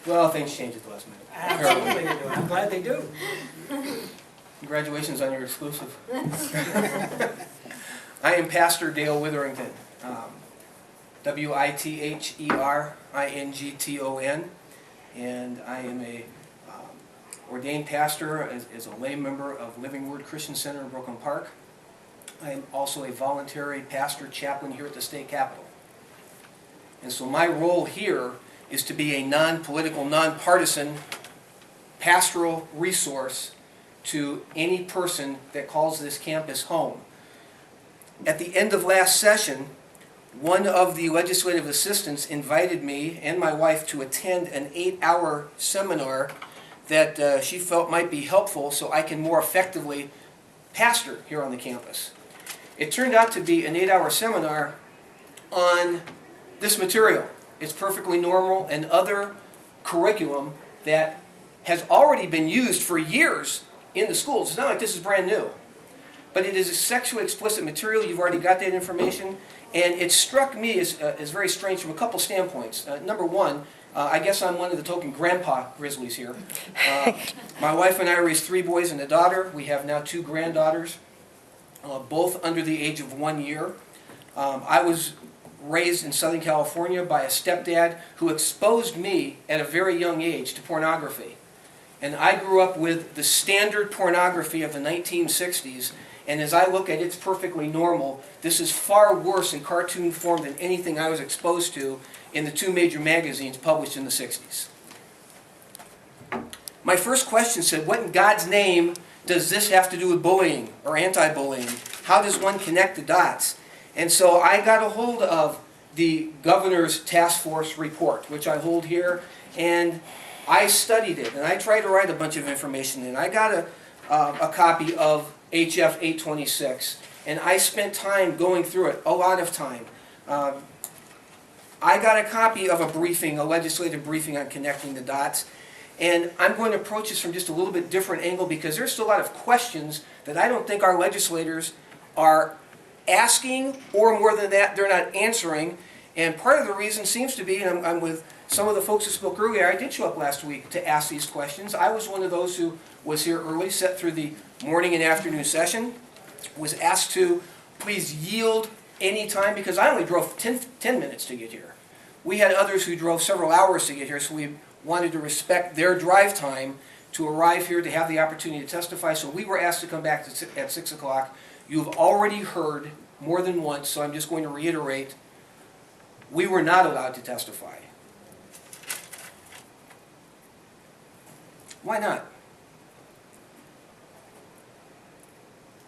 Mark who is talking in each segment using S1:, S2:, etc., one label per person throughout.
S1: Well, things change at the last minute.
S2: Absolutely they do. I'm glad they do.
S1: Congratulations on your exclusive. I am Pastor Dale Witherington, Witherington, and I am a ordained pastor as a lay member of Living Word Christian Center in Brooklyn Park. I am also a voluntary pastor chaplain here at the state capitol. And so my role here is to be a non-political, non-partisan pastoral resource to any person that calls this campus home. At the end of last session, one of the legislative assistants invited me and my wife to attend an 8-hour seminar that she felt might be helpful so I can more effectively pastor here on the campus. It turned out to be an 8-hour seminar on this material. It's perfectly normal and other curriculum that has already been used for years in the schools. It's not like this is brand new. But it is a sexually explicit material. You've already got that information. And it struck me as very strange from a couple standpoints. Number one, I guess I'm one of the token grandpa grizzlies here. My wife and I raised 3 boys and a daughter. We have now 2 granddaughters, both under the age of 1 year. I was raised in Southern California by a stepdad who exposed me at a very young age to pornography. And I grew up with the standard pornography of the 1960s, and as I look at it, it's perfectly normal. This is far worse in cartoon form than anything I was exposed to in the 2 major magazines published in the 60s. My first question said, what in God's name does this have to do with bullying or anti-bullying? How does one connect the dots? And so I got a hold of the governor's task force report, which I hold here, and I studied it, and I tried to write a bunch of information in. I got a copy of HF 826, and I spent time going through it, a lot of time. I got a copy of a briefing, a legislative briefing on connecting the dots, and I'm going to approach this from just a little bit different angle because there's still a lot of questions that I don't think our legislators are asking, or more than that, they're not answering. And part of the reason seems to be, and I'm with some of the folks who spoke earlier, I did show up last week to ask these questions. I was one of those who was here early, sat through the morning and afternoon session, was asked to please yield any time because I only drove 10 minutes to get here. We had others who drove several hours to get here, so we wanted to respect their drive time to arrive here to have the opportunity to testify. So we were asked to come back at 6 o'clock. You've already heard more than once, so I'm just going to reiterate, we were not allowed to testify. Why not?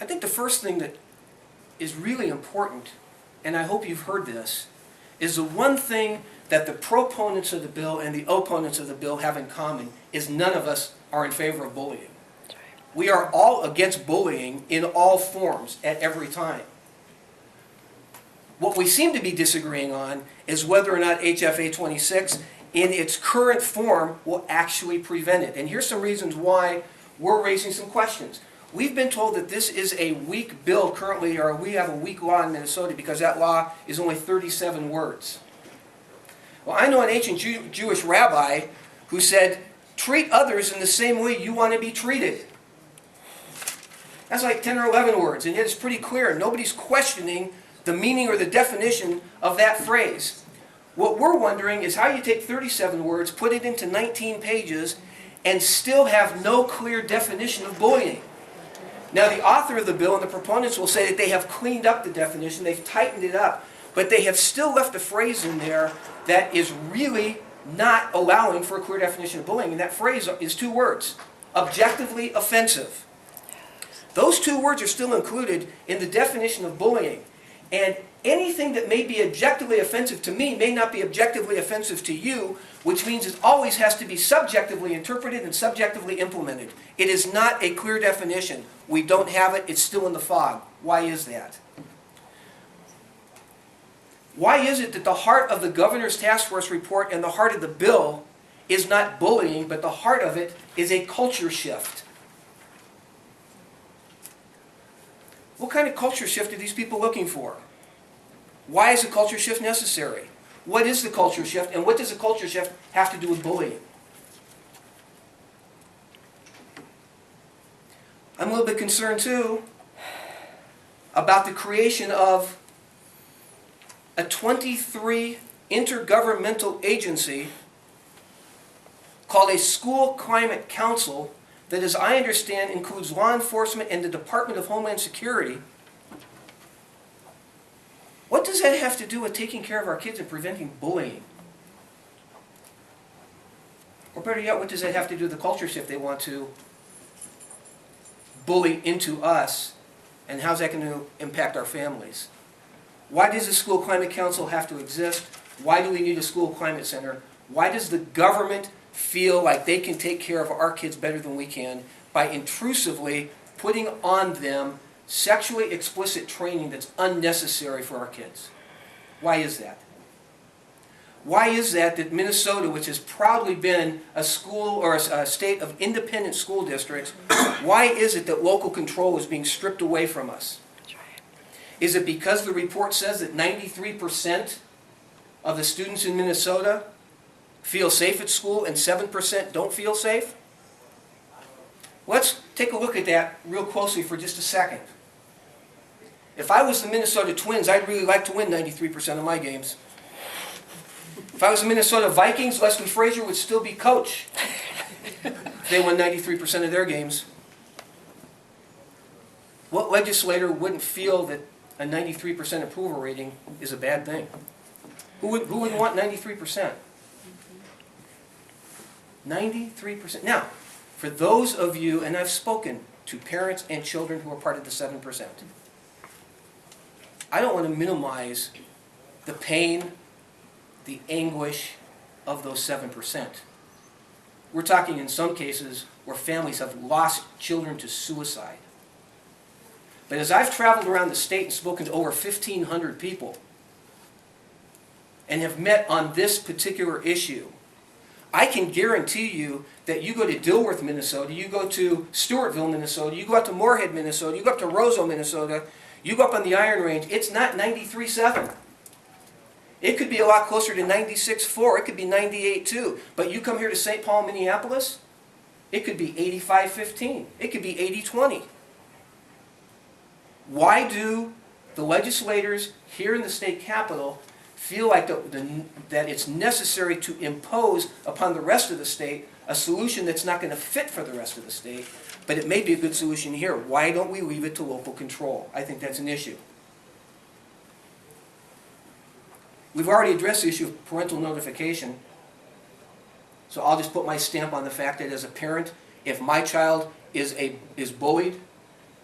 S1: I think the first thing that is really important, and I hope you've heard this, is the one thing that the proponents of the bill and the opponents of the bill have in common is none of us are in favor of bullying. We are all against bullying in all forms at every time. What we seem to be disagreeing on is whether or not HF 826 in its current form will actually prevent it. And here's some reasons why we're raising some questions. We've been told that this is a weak bill currently, or we have a weak law in Minnesota because that law is only 37 words. Well, I know an ancient Jewish rabbi who said, treat others in the same way you want to be treated. That's like 10 or 11 words, and it's pretty clear. Nobody's questioning the meaning or the definition of that phrase. What we're wondering is how you take 37 words, put it into 19 pages, and still have no clear definition of bullying. Now, the author of the bill and the proponents will say that they have cleaned up the definition, they've tightened it up, but they have still left a phrase in there that is really not allowing for a clear definition of bullying, and that phrase is 2 words, objectively offensive. Those 2 words are still included in the definition of bullying. And anything that may be objectively offensive to me may not be objectively offensive to you, which means it always has to be subjectively interpreted and subjectively implemented. It is not a clear definition. We don't have it. It's still in the fog. Why is that? Why is it that the heart of the governor's task force report and the heart of the bill is not bullying, but the heart of it is a culture shift? What kind of culture shift are these people looking for? Why is a culture shift necessary? What is the culture shift, and what does a culture shift have to do with bullying? I'm a little bit concerned too about the creation of a 23 intergovernmental agency called a School Climate Council that, as I understand, includes law enforcement and the Department of Homeland Security. What does that have to do with taking care of our kids and preventing bullying? Or better yet, what does that have to do with the culture shift they want to bully into us, and how's that going to impact our families? Why does the School Climate Council have to exist? Why do we need a school climate center? Why does the government feel like they can take care of our kids better than we can by intrusively putting on them sexually explicit training that's unnecessary for our kids? Why is that? Why is that Minnesota, which has proudly been a school or a state of independent school districts, why is it that local control is being stripped away from us? Is it because the report says that 93% of the students in Minnesota feel safe at school and 7% don't feel safe? Let's take a look at that real closely for just a second. If I was the Minnesota Twins, I'd really like to win 93% of my games. If I was the Minnesota Vikings, Leslie Frazier would still be coach. They won 93% of their games. What legislator wouldn't feel that a 93% approval rating is a bad thing? Who wouldn't want 93%? 93%. Now, for those of you, and I've spoken to parents and children who are part of the 7%, I don't want to minimize the pain, the anguish of those 7%. We're talking in some cases where families have lost children to suicide. But as I've traveled around the state and spoken to over 1,500 people and have met on this particular issue, I can guarantee you that you go to Dilworth, Minnesota, you go to Stewartville, Minnesota, you go up to Moorhead, Minnesota, you go up to Roseau, Minnesota, you go up on the Iron Range, it's not 93.7. It could be a lot closer to 96.4, it could be 98.2. But you come here to St. Paul, Minneapolis, it could be 85.15, it could be 80.20. Why do the legislators here in the state capitol feel like that it's necessary to impose upon the rest of the state a solution that's not going to fit for the rest of the state, but it may be a good solution here? Why don't we leave it to local control? I think that's an issue. We've already addressed the issue of parental notification, so I'll just put my stamp on the fact that as a parent, if my child is bullied,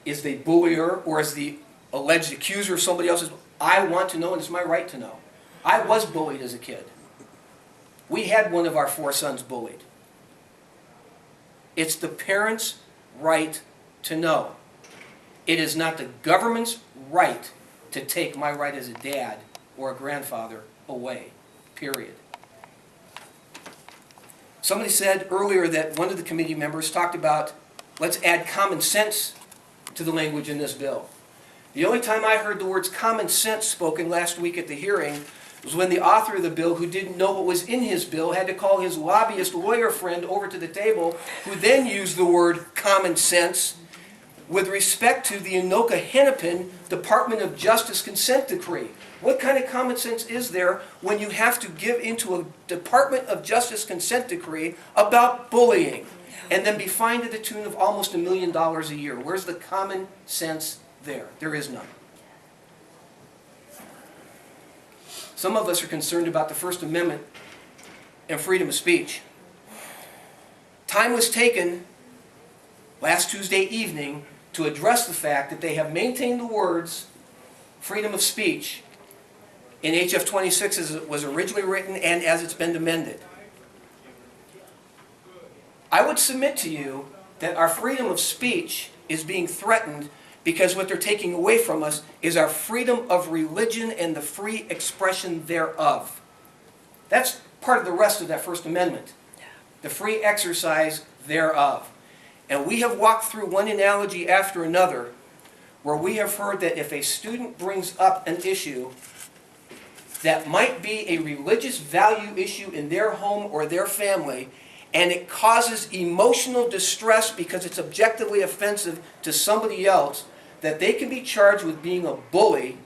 S1: is the bullier, or is the alleged accuser of somebody else's, I want to know, and it's my right to know. I was bullied as a kid. We had one of our 4 sons bullied. It's the parent's right to know. It is not the government's right to take my right as a dad or a grandfather away, period. Somebody said earlier that one of the committee members talked about, let's add common sense to the language in this bill. The only time I heard the words common sense spoken last week at the hearing was when the author of the bill, who didn't know what was in his bill, had to call his lobbyist lawyer friend over to the table, who then used the word common sense with respect to the Anoka-Hennepin Department of Justice consent decree. What kind of common sense is there when you have to give into a Department of Justice consent decree about bullying and then be fined to the tune of almost $1 million a year? Where's the common sense there? There is none. Some of us are concerned about the First Amendment and freedom of speech. Time was taken last Tuesday evening to address the fact that they have maintained the words freedom of speech in HF 26 as it was originally written and as it's been amended. I would submit to you that our freedom of speech is being threatened because what they're taking away from us is our freedom of religion and the free expression thereof. That's part of the rest of that First Amendment, the free exercise thereof. And we have walked through one analogy after another where we have heard that if a student brings up an issue that might be a religious value issue in their home or their family, and it causes emotional distress because it's objectively offensive to somebody else, that they can be charged with being a bully.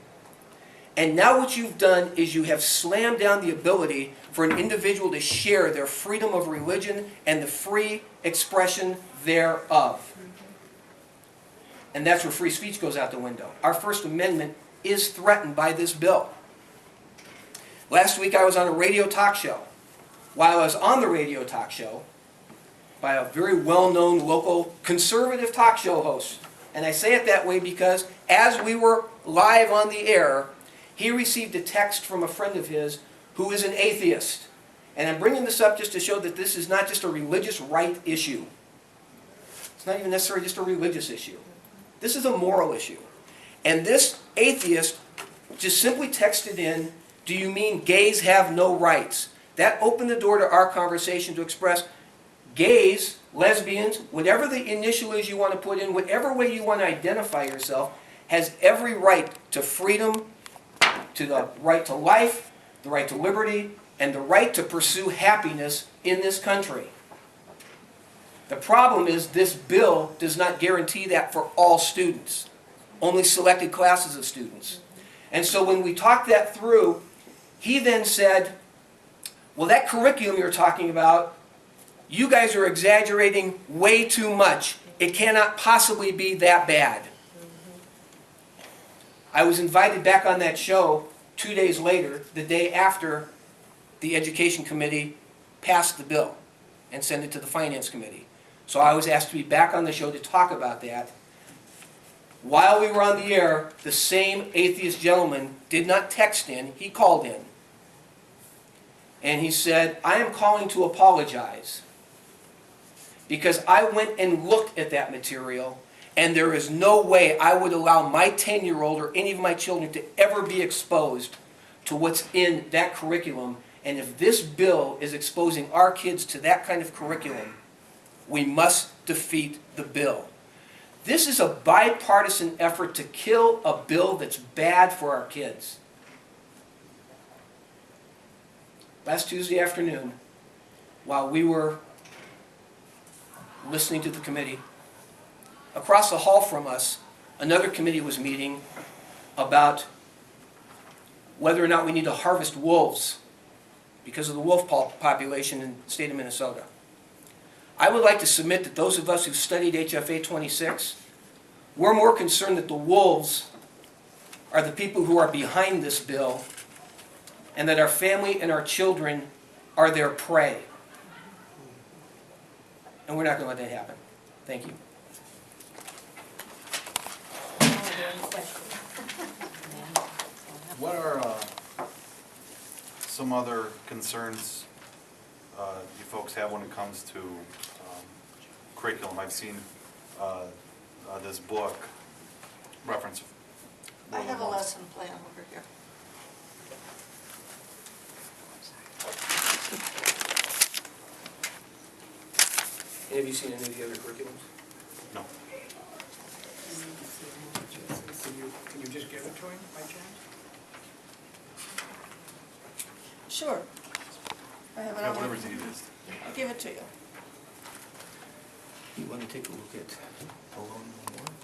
S1: And now what you've done is you have slammed down the ability for an individual to share their freedom of religion and the free expression thereof. And that's where free speech goes out the window. Our First Amendment is threatened by this bill. Last week I was on a radio talk show. While I was on the radio talk show, by a very well-known local conservative talk show host, and I say it that way because as we were live on the air, he received a text from a friend of his who is an atheist. And I'm bringing this up just to show that this is not just a religious right issue. It's not even necessarily just a religious issue. This is a moral issue. And this atheist just simply texted in, "Do you mean gays have no rights?" That opened the door to our conversation to express gays, lesbians, whatever the initial is you want to put in, whatever way you want to identify yourself, has every right to freedom, to the right to life, the right to liberty, and the right to pursue happiness in this country. The problem is this bill does not guarantee that for all students, only selected classes of students. And so when we talked that through, he then said, "Well, that curriculum you're talking about, you guys are exaggerating way too much. It cannot possibly be that bad." I was invited back on that show 2 days later, the day after the Education Committee passed the bill and sent it to the Finance Committee. So I was asked to be back on the show to talk about that. While we were on the air, the same atheist gentleman did not text in, he called in. And he said, "I am calling to apologize because I went and looked at that material, and there is no way I would allow my 10-year-old or any of my children to ever be exposed to what's in that curriculum. And if this bill is exposing our kids to that kind of curriculum, we must defeat the bill." This is a bipartisan effort to kill a bill that's bad for our kids. Last Tuesday afternoon, while we were listening to the committee, across the hall from us, another committee was meeting about whether or not we need to harvest wolves because of the wolf population in the state of Minnesota. I would like to submit that those of us who've studied HFA 26, we're more concerned that the wolves are the people who are behind this bill and that our family and our children are their prey. And we're not going to let that happen. Thank you.
S3: What are some other concerns you folks have when it comes to curriculum? I've seen this book reference.
S4: I have a lesson plan over here.
S1: Have you seen any of the other curriculums?
S3: No.
S2: Can you just give it to him by chance?
S4: Sure. I have it
S3: Yeah,
S4: on.
S3: whatever's easiest.
S4: I'll give it to you.
S1: You want to take a look at Alone No More?